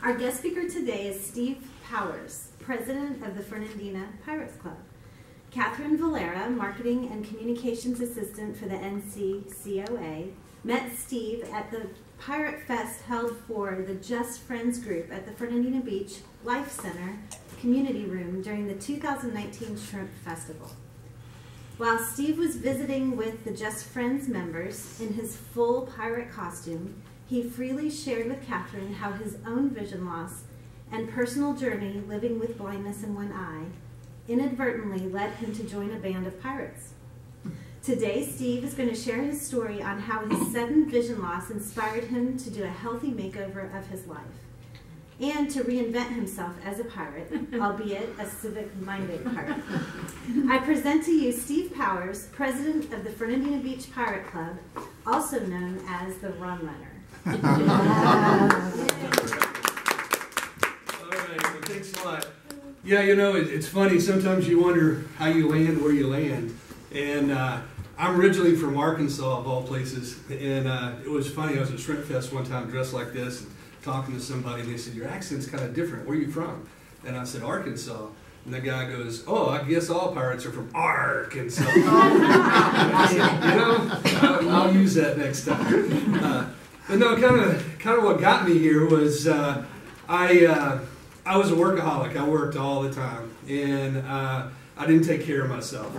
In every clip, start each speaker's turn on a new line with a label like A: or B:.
A: Our guest speaker today is Steve Powers, president of the Fernandina Pirates Club. Catherine Valera, marketing and communications assistant for the NCCOA, met Steve at the Pirate Fest held for the Just Friends group at the Fernandina Beach Life Center community room during the 2019 Shrimp Festival. While Steve was visiting with the Just Friends members in his full pirate costume, he freely shared with Catherine how his own vision loss and personal journey living with blindness in one eye inadvertently led him to join a band of pirates. Today, Steve is going to share his story on how his sudden vision loss inspired him to do a healthy makeover of his life and to reinvent himself as a pirate, albeit a civic-minded pirate. I present to you Steve Powers, president of the Fernandina Beach Pirate Club, also known as the Rum Runner.
B: All right, well, thanks a lot. Yeah, you know, it's funny. Sometimes you wonder how you land where you land. And I'm originally from Arkansas, of all places. And it was funny. I was at Shrimp Fest one time dressed like this, and talking to somebody, and they said, "Your accent's kind of different. Where are you from?" And I said, "Arkansas." And the guy goes, "Oh, I guess all pirates are from Arkansas." I said, you know, I'll use that next time. But no, kind of what got me here was I was a workaholic. I worked all the time, and I didn't take care of myself.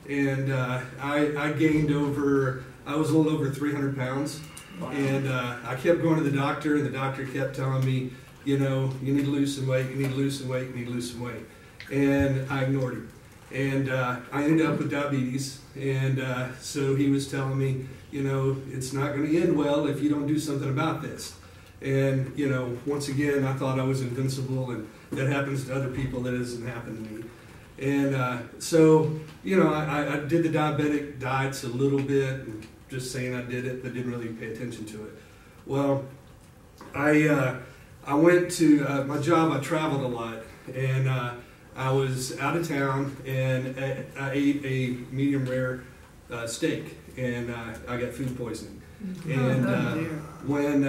B: And I gained I was a little over 300 pounds. Wow. And I kept going to the doctor, and the doctor kept telling me, you know, you need to lose some weight, you need to lose some weight, you need to lose some weight. And I ignored him. And I ended up with diabetes. And so he was telling me, you know, it's not going to end well if you don't do something about this. And, you know, once again, I thought I was invincible, and that happens to other people. That doesn't happen to me. And so, you know, I did the diabetic diets a little bit, and just saying I did it, but didn't really pay attention to it. Well, I went to my job. I traveled a lot, and I was out of town, and I ate a medium rare steak, and I got food poisoning. And when,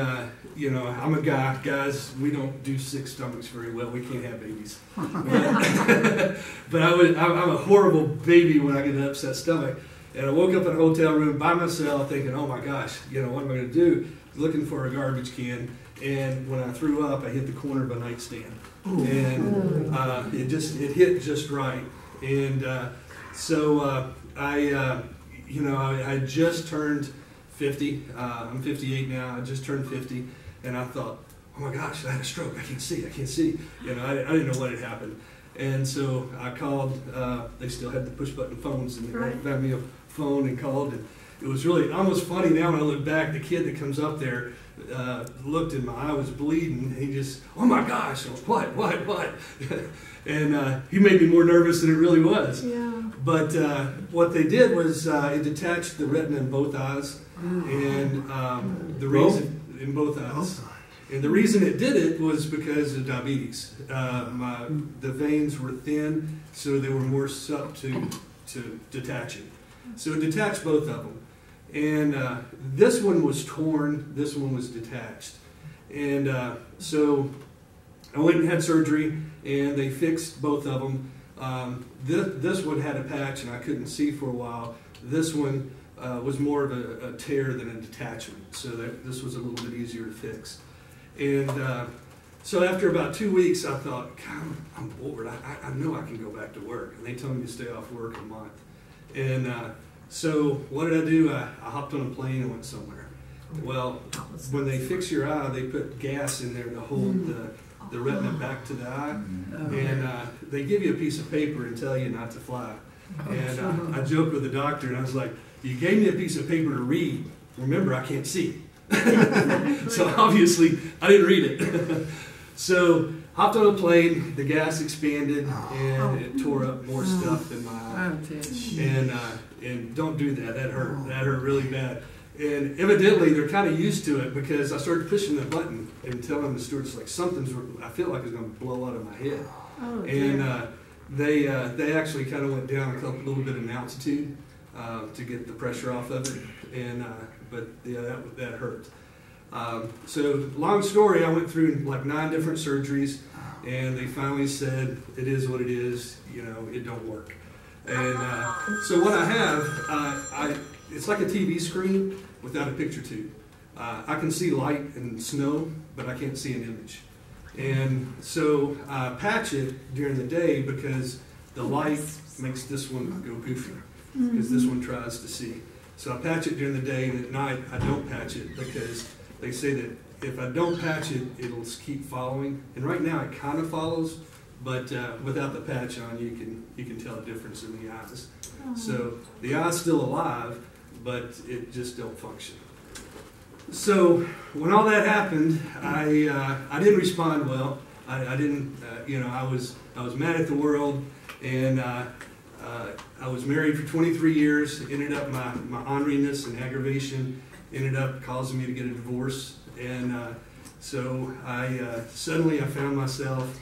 B: you know, I'm a guy, guys, we don't do sick stomachs very well. We can't have babies. But I'm a horrible baby when I get an upset stomach. And I woke up in a hotel room by myself thinking, oh my gosh, you know, what am I going to do? Looking for a garbage can. And when I threw up, I hit the corner of a nightstand. And it hit just right. And so you know, I just turned 50. I'm 58 now. I just turned 50. And I thought, oh my gosh, I had a stroke. I can't see. I can't see. You know, I didn't know what had happened. And so I called. They still had the push-button phones, and they found me a phone and called. And it was really almost funny now when I look back. The kid that comes up there looked, and my eye was bleeding. He just, oh my gosh, what? And he made me more nervous than it really was. Yeah. But what they did was it detached the retina in both eyes, and the reason in both eyes. And the reason it did it was because of diabetes. The veins were thin, so they were more up to detaching. So it detached both of them. And this one was torn, this one was detached. And so I went and had surgery, and they fixed both of them. This one had a patch, and I couldn't see for a while. This one was more of a tear than a detachment, so this was a little bit easier to fix. And so after about 2 weeks, I thought, God, I'm bored. I know I can go back to work. And they told me to stay off work a month. And so what did I do? I hopped on a plane and went somewhere. Well, when they fix your eye, they put gas in there to hold the retina back to the eye. And they give you a piece of paper and tell you not to fly. And I joked with the doctor, and I was like, you gave me a piece of paper to read. Remember, I can't see. So obviously I didn't read it. So hopped on a plane, the gas expanded, and it tore up more stuff in my eye. And don't do that. That hurt really bad. And evidently they're kind of used to it, because I started pushing the button and telling the stewardess, like, I feel like it's going to blow out of my head. And they actually kind of went down a little bit in altitude to get the pressure off of it. And but yeah, that hurt. So long story, I went through like 9 different surgeries, and they finally said, it is what it is, it don't work. And so what I have, it's like a TV screen without a picture tube. I can see light and snow, but I can't see an image. And so I patch it during the day because the light makes this one go goofy, because this one tries to see. So I patch it during the day, and at night I don't patch it because they say that if I don't patch it, it'll keep following. And right now it kind of follows, but without the patch on, you can tell a difference in the eyes. So the eye's still alive, but it just don't function. So when all that happened, I didn't respond well. I didn't, I was mad at the world, and I was married for 23 years. Ended up my orneriness and aggravation ended up causing me to get a divorce, and so suddenly I found myself,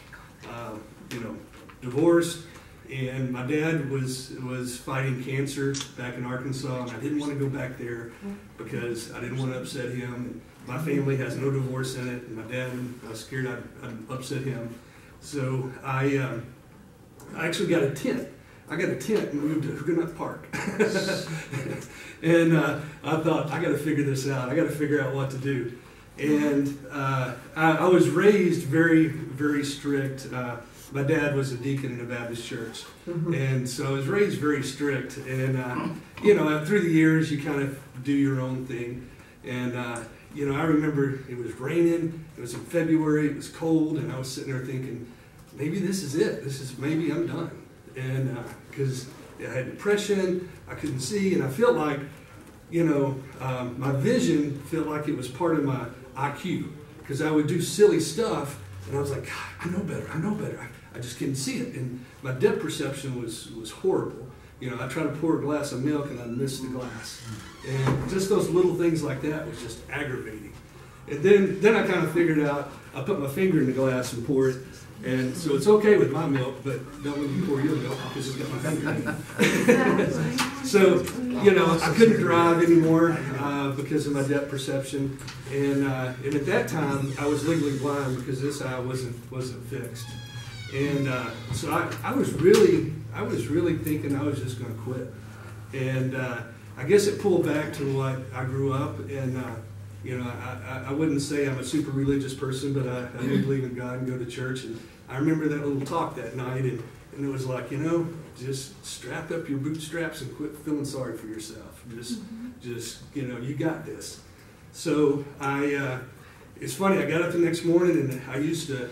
B: divorced. And my dad was fighting cancer back in Arkansas, and I didn't want to go back there because I didn't want to upset him. And my family has no divorce in it, and my dad, I was scared I'd upset him. So I actually got a tent. I got a tent and moved to Huguenot Park. And I thought, I got to figure this out. I got to figure out what to do. And I was raised very, very strict. My dad was a deacon in a Baptist church, and so I was raised very strict. And through the years, you kind of do your own thing. And I remember it was raining. It was in February. It was cold, and I was sitting there thinking, maybe this is it. Maybe I'm done. And because I had depression, I couldn't see, and I felt like, my vision felt like it was part of my IQ, because I would do silly stuff, and I was like, God, I know better. I just couldn't see it, and my depth perception was horrible. I tried to pour a glass of milk, and I missed the glass, and just those little things like that was just aggravating. And then I kind of figured out, I put my finger in the glass and pour it, and so it's okay with my milk, but don't let me pour your milk because it's got my finger in it. So, I couldn't drive anymore because of my depth perception, and at that time I was legally blind because this eye wasn't fixed. And so I was really thinking I was just going to quit. And I guess it pulled back to what I grew up. And, I wouldn't say I'm a super religious person, but I do believe in God and go to church. And I remember that little talk that night. And it was like, just strap up your bootstraps and quit feeling sorry for yourself. Just you got this. So it's funny, I got up the next morning, and I used to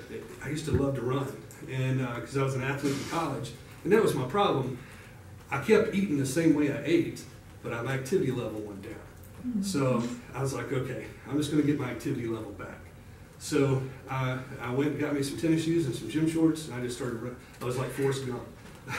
B: love to run. And because I was an athlete in college, and that was my problem. I kept eating the same way I ate, but my activity level went down. So I was like, okay, I'm just going to get my activity level back. So I went and got me some tennis shoes and some gym shorts, and I just started running. I was like Forrest Gump.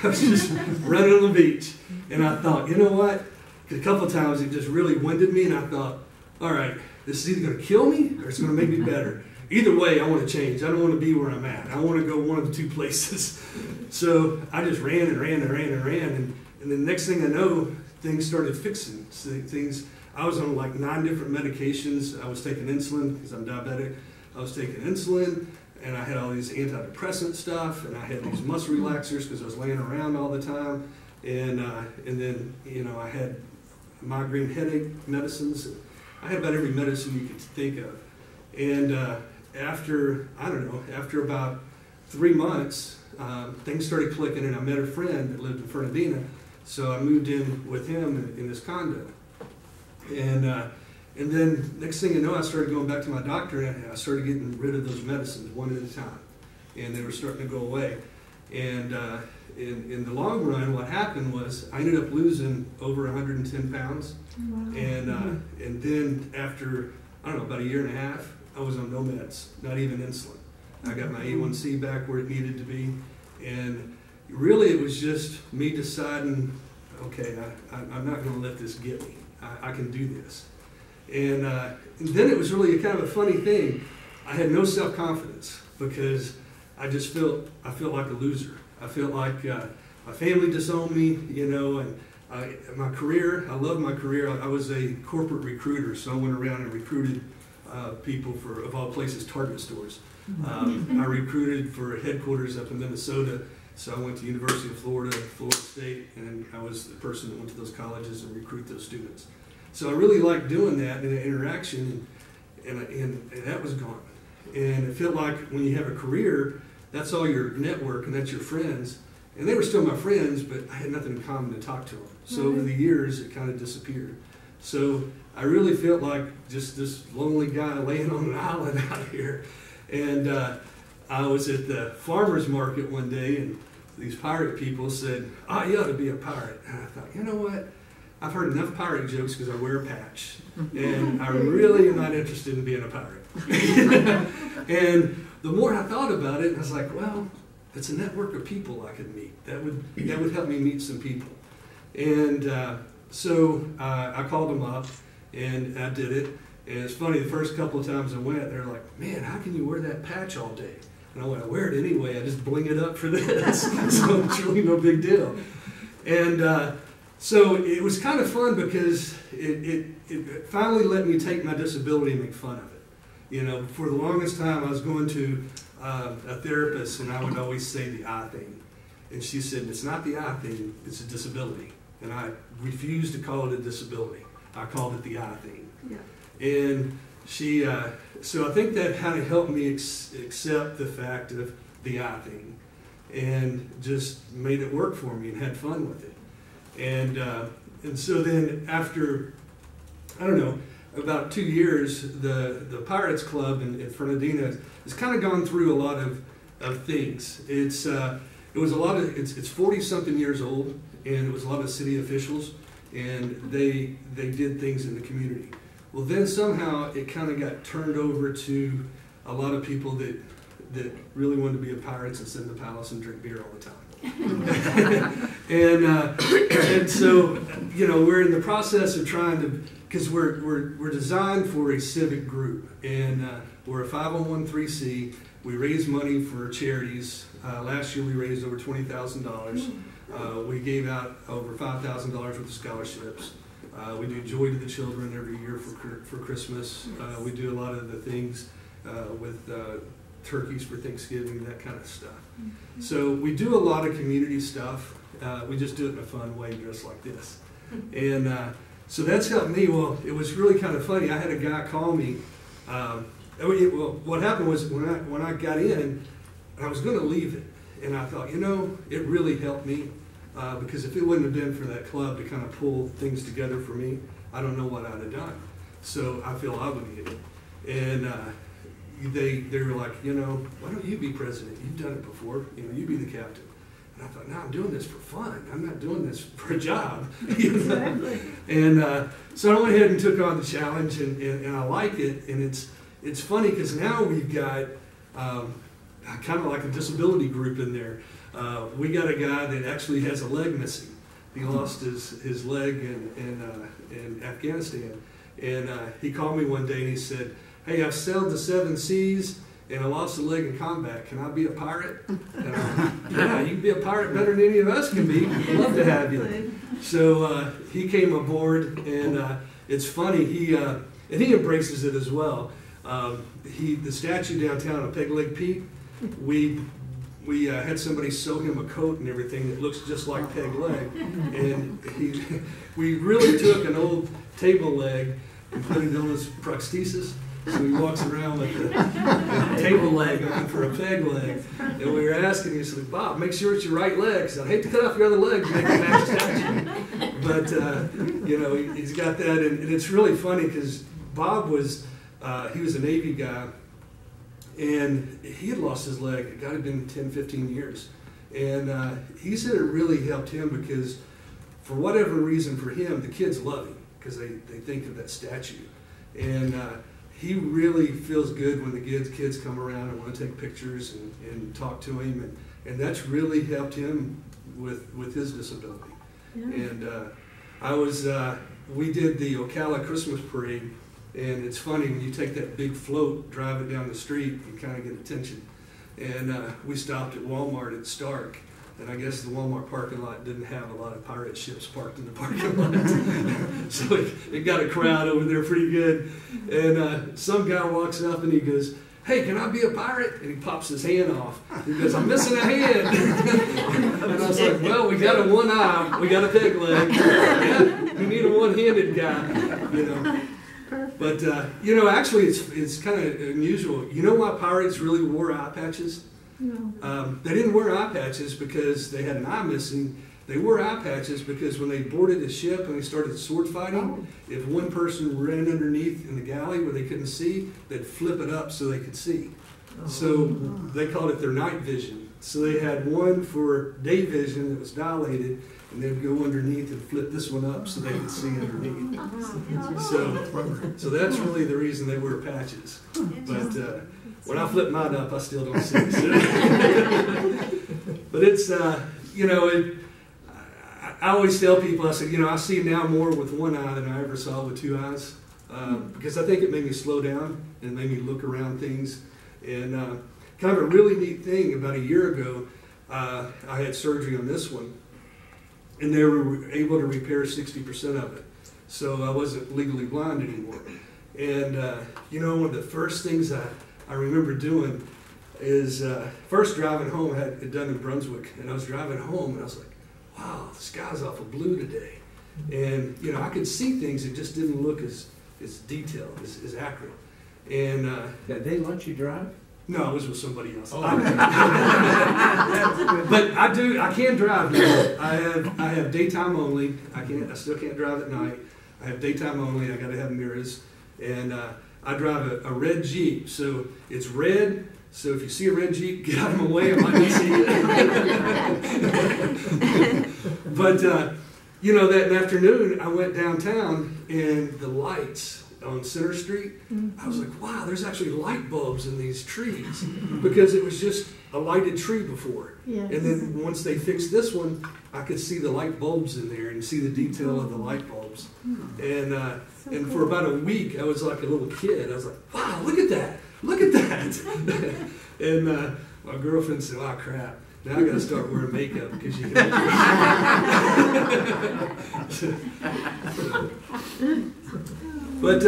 B: I was just running on the beach, and I thought, you know what? A couple of times it just really winded me, and I thought, all right, this is either going to kill me or it's going to make me better. Either way, I want to change. I don't want to be where I'm at. I want to go one of the 2 places. So I just ran, and the next thing I know, things started fixing. I was on like 9 different medications. I was taking insulin because I'm diabetic. I was taking insulin, and I had all these antidepressant stuff, and I had these muscle relaxers because I was laying around all the time, and then I had migraine headache medicines. I had about every medicine you could think of, and after about 3 months, things started clicking, and I met a friend that lived in Fernandina, so I moved in with him in his condo. And then next thing you know, I started going back to my doctor, and I started getting rid of those medicines one at a time, and they were starting to go away. And in the long run, what happened was I ended up losing over 110 pounds, and then after about a year and a half, I was on no meds, not even insulin. I got my A1C back where it needed to be, and really it was just me deciding, okay, I'm not going to let this get me. I can do this. And then it was really kind of a funny thing. I had no self-confidence because I felt like a loser. I felt like my family disowned me, and my career, I loved my career. I was a corporate recruiter, so I went around and recruited people for, of all places, Target stores. I recruited for headquarters up in Minnesota, so I went to University of Florida, Florida State, and I was the person that went to those colleges and recruit those students. So I really liked doing that and the interaction, and that was gone. And it felt like when you have a career, that's all your network and that's your friends. And they were still my friends, but I had nothing in common to talk to them. So over the years, it kind of disappeared. So I really felt like just this lonely guy laying on an island out here. And I was at the farmer's market one day, and these pirate people said, "Oh, you ought to be a pirate." And I thought, you know what? I've heard enough pirate jokes because I wear a patch. And I really am not interested in being a pirate. And the more I thought about it, I was like, well, it's a network of people I could meet. That would help me meet some people. And so I called them up, and I did it. And it's funny, the first couple of times I went, they're like, "Man, how can you wear that patch all day?" And I went, "I wear it anyway. I just bling it up for this." So it's really no big deal. And so it was kind of fun because it finally let me take my disability and make fun of it. You know, for the longest time I was going to a therapist, and I would always say the I thing. And she said, "It's not the I thing, it's a disability." And I refused to call it a disability. I called it the I thing. Yeah. And she, so I think that kind of helped me accept the fact of the I thing, and just made it work for me and had fun with it. And so then after, I don't know, about 2 years, the Pirates Club in Fernandina has kind of gone through a lot of things. It was a lot of, it's 40-something years old, and it was a lot of city officials, and they did things in the community. Well, then somehow it kind of got turned over to a lot of people that really wanted to be a pirates and sit in the palace and drink beer all the time. And so, you know, we're in the process of trying to, because we're designed for a civic group, and we're a 501(c)(3). We raise money for charities. Last year we raised over $20,000. We gave out over $5,000 worth of scholarships. We do Joy to the Children every year for Christmas. We do a lot of the things with turkeys for Thanksgiving, that kind of stuff. So we do a lot of community stuff. We just do it in a fun way, just like this. And so that's helped me. Well, it was really kind of funny. I had a guy call me. Well, what happened was when I got in, I was going to leave it. And I thought, you know, it really helped me. Because if it wouldn't have been for that club to kind of pull things together for me, I don't know what I'd have done. So I feel obligated. And they were like, you know, why don't you be president? You've done it before. You know, you be the captain. And I thought, no, I'm doing this for fun. I'm not doing this for a job. You know? Exactly. And so I went ahead and took on the challenge, and I like it. And it's funny because now we've got kind of like a disability group in there. We got a guy that actually has a leg missing. He lost his leg in Afghanistan. And he called me one day and he said, "Hey, I've sailed the 7 seas and I lost a leg in combat. Can I be a pirate?" And yeah, you can be a pirate better than any of us can be. We'd love to have you. So he came aboard, and it's funny, and he embraces it as well. The statue downtown on Peg Leg Pete, we had somebody sew him a coat and everything that looks just like Peg Leg, and we really took an old table leg and put it on his prosthesis, so he walks around with a table leg on for a peg leg. And we were asking, he said, "Bob, make sure it's your right leg, because I'd hate to cut off your other leg to make it match the statue." But you know, he's got that, and it's really funny because Bob was he was a Navy guy. And he had lost his leg. It got to have been 10, 15 years. And he said it really helped him because for whatever reason for him, the kids love him because they think of that statue. And he really feels good when the kids come around and want to take pictures and talk to him. And that's really helped him with his disability. Yeah. And we did the Ocala Christmas parade. And it's funny, when you take that big float, drive it down the street, you kind of get attention. And we stopped at Walmart at Stark, And I guess the Walmart parking lot didn't have a lot of pirate ships parked in the parking lot. So it got a crowd over there pretty good. And some guy walks up and he goes, "Hey, can I be a pirate?" And he pops his hand off. He goes, "I'm missing a hand." And I was like, "Well, we got a one eye, we got a peg leg. Yeah, we need a one-handed guy, you know." But, you know, actually it's kind of unusual. You know why pirates really wore eye patches?
A: No.
B: They didn't wear eye patches because they had an eye missing. They wore eye patches because when they boarded a ship and they started sword fighting, if one person ran underneath in the galley where they couldn't see, they'd flip it up so they could see. So they called it their night vision. So they had one for day vision that was dilated, and they'd go underneath and flip this one up so they could see underneath. So that's really the reason they wear patches. But when I flip mine up, I still don't see it. But it's, you know, I always tell people, I said, you know, I see now more with one eye than I ever saw with two eyes. Because I think it made me slow down and made me look around things. And kind of a really neat thing, about a year ago, I had surgery on this one. And they were able to repair 60% of it. So I wasn't legally blind anymore. And, you know, one of the first things I remember doing is first driving home. I had it done in Brunswick. And I was driving home and I was like, wow, the sky's awful blue today. And, you know, I could see things that just didn't look as detailed, as accurate. And
C: did they let you drive?
B: No, I was with somebody else.
C: Oh.
B: But I can drive now. I have daytime only. I still can't drive at night. I have daytime only. I got to have mirrors. And I drive a red Jeep. So it's red. So if you see a red Jeep, get out of my way. I might not see it. But, you know, that afternoon, I went downtown and the lights on Center Street, I was like, wow, there's actually light bulbs in these trees. Because it was just a lighted tree before.
A: Yes.
B: And then once they fixed this one, I could see the light bulbs in there and see the detail of the light bulbs. And and for about a week, I was like a little kid. I was like, wow, look at that. Look at that. And my girlfriend said, oh, crap. Now I got to start wearing makeup because you can. But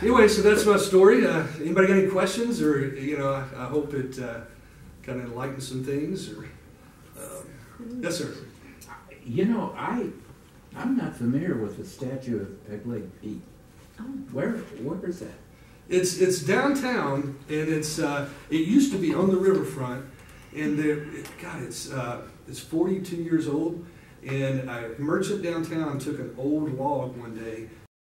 B: anyway, so that's my story. Anybody got any questions, or you know, I hope it kind of enlightens some things. Or yes, sir.
C: You know, I'm not familiar with the statue of Peg-Leg Pete.
A: Oh.
C: Where is that?
B: It's downtown, and it used to be on the riverfront, and it's 42 years old. And a merchant downtown took an old log one day